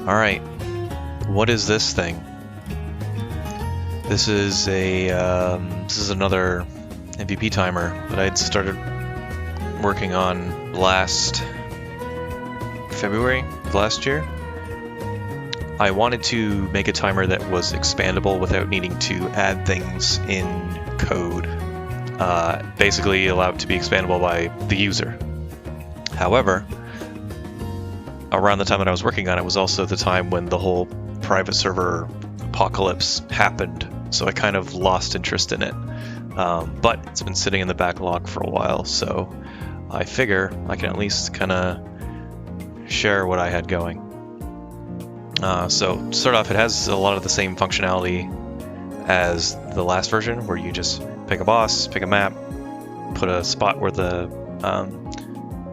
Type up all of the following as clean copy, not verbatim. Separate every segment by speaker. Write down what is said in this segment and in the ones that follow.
Speaker 1: Alright, what is this thing? This is another MVP timer that I'd started working on last February of last year. I wanted to make a timer that was expandable without needing to add things in code. Basically allow it to be expandable by the user. However, around the time that I was working on it was also the time when the whole private server apocalypse happened, so I kind of lost interest in it. But it's been sitting in the backlog for a while, so I figure I can at least kind of share what I had going. So to start off, it has a lot of the same functionality as the last version, where you just pick a boss, pick a map, put a spot where the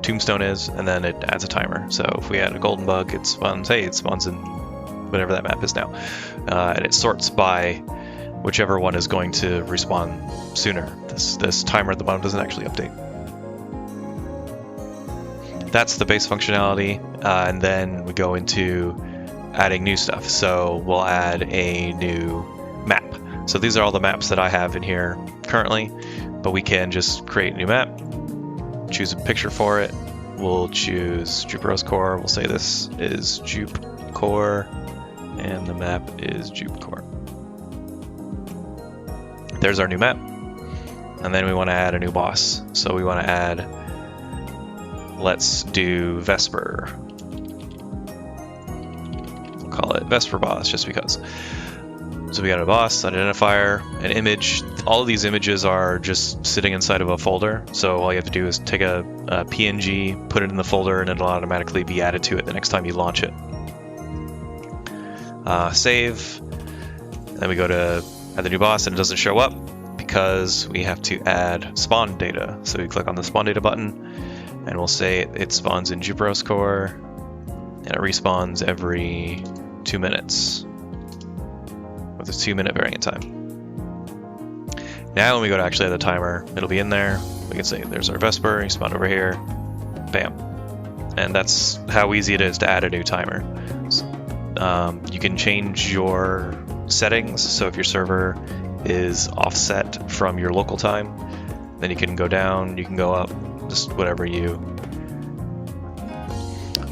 Speaker 1: tombstone is, and then it adds a timer. So if we add a golden bug, it spawns in whatever that map is now, and it sorts by whichever one is going to respawn sooner. This timer at the bottom doesn't actually update. That's the base functionality, and then we go into adding new stuff. So we'll add a new map. So these are all the maps that I have in here currently, but we can just create a new map, choose a picture for it. We'll choose Jupe Rose Core. We'll say this is Jupe Core, and the map is Jupe Core. There's our new map. And then we want to add a new boss. So we want to add, let's do Vesper. We'll call it Vesper Boss just because. So we got a boss, identifier, an image. All of these images are just sitting inside of a folder. So all you have to do is take a PNG, put it in the folder, and it'll automatically be added to it the next time you launch it. Save. Then we go to add the new boss, and it doesn't show up because we have to add spawn data. So we click on the spawn data button, and we'll say it spawns in Jupe Rose Core, and it respawns every 2 minutes. With a 2-minute variant time. Now when we go to actually add the timer, it'll be in there. We can say there's our Vesper, you spawn over here, bam. And that's how easy it is to add a new timer. You can change your settings, so if your server is offset from your local time, then you can go down, you can go up, just whatever you...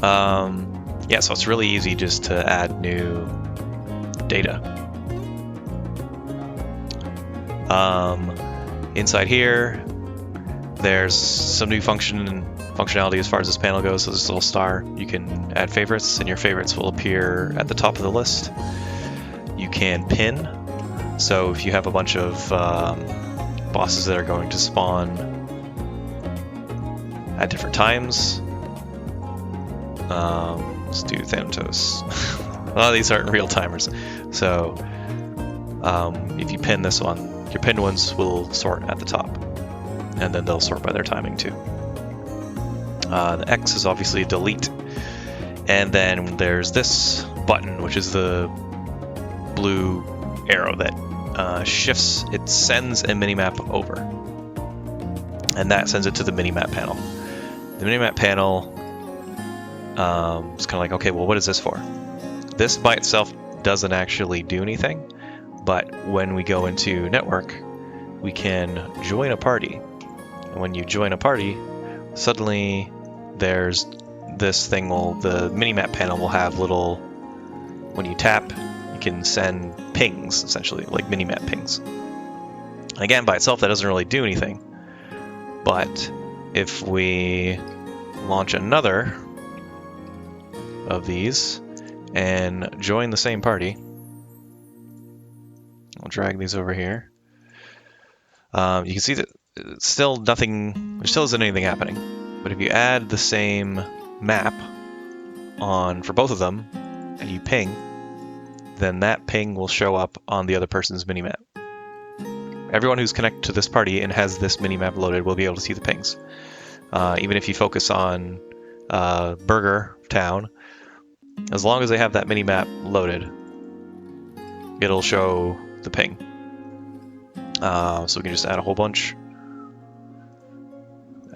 Speaker 1: Yeah, so it's really easy just to add new data. Inside here, there's some new functionality as far as this panel goes. So this little star, you can add favorites, and your favorites will appear at the top of the list. You can pin. So if you have a bunch of bosses that are going to spawn at different times, let's do Thanatos. A lot of these aren't real timers. So if you pin this one, your pinned ones will sort at the top, and then they'll sort by their timing too. The X is obviously delete, and then there's this button, which is the blue arrow that shifts. It sends a minimap over, and that sends it to the minimap panel. The minimap panel is kind of like, okay, well, what is this for? This by itself doesn't actually do anything. But when we go into network, we can join a party. And when you join a party, suddenly there's this thing, the minimap panel will have little, when you tap, you can send pings, essentially, like minimap pings. And again, by itself, that doesn't really do anything. But if we launch another of these and join the same party, I'll drag these over here. You can see that still nothing, there still isn't anything happening. But if you add the same map on for both of them, and you ping, then that ping will show up on the other person's minimap. Everyone who's connected to this party and has this minimap loaded will be able to see the pings. Even if you focus on Burger Town, as long as they have that minimap loaded, it'll show the ping. So we can just add a whole bunch.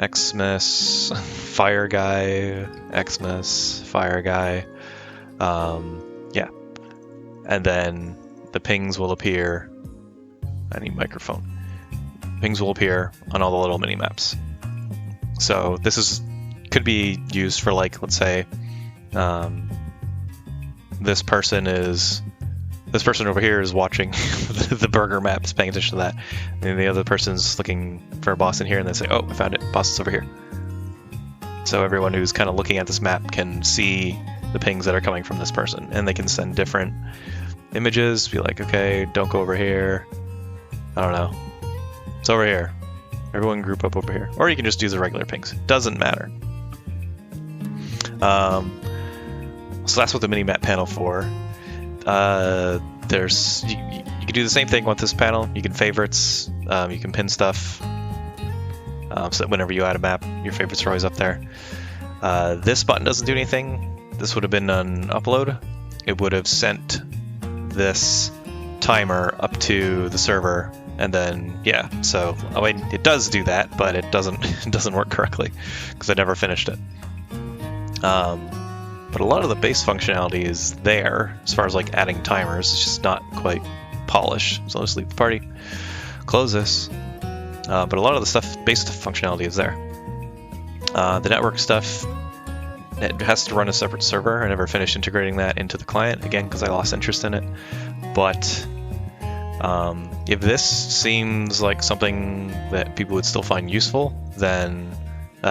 Speaker 1: Xmas, Fire Guy, Xmas, Fire Guy. Yeah, and then the pings will appear. I need microphone. Pings will appear on all the little mini maps. So this could be used for, like, let's say this person over here is watching the burger maps, paying attention to that, and the other person's looking for a boss in here, and they say, "Oh, I found it. Boss is over here." So everyone who's kind of looking at this map can see the pings that are coming from this person, and they can send different images. Be like, "Okay, don't go over here. I don't know. It's over here. Everyone group up over here." Or you can just use the regular pings. Doesn't matter. So that's what the mini-map panel for. You can do the same thing with this panel. You can favorites. You can pin stuff. So that whenever you add a map, your favorites are always up there. This button doesn't do anything. This would have been an upload. It would have sent this timer up to the server, and then yeah. So I mean, it does do that, but it doesn't work correctly because I never finished it. But a lot of the base functionality is there as far as like adding timers. It's just not quite polished. So let's leave the party, close this. But a lot of the stuff, base functionality is there. The network stuff, it has to run a separate server. I never finished integrating that into the client, again, because I lost interest in it. But if this seems like something that people would still find useful, then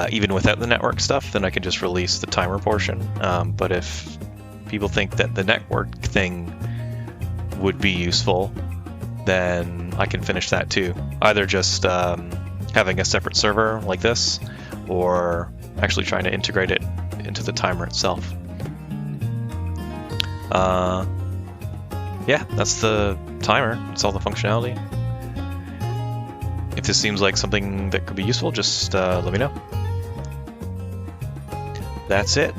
Speaker 1: even without the network stuff, then I can just release the timer portion. But if people think that the network thing would be useful, then I can finish that too. Either just having a separate server like this, or actually trying to integrate it into the timer itself. Yeah, that's the timer. That's all the functionality. If this seems like something that could be useful, just let me know. That's it.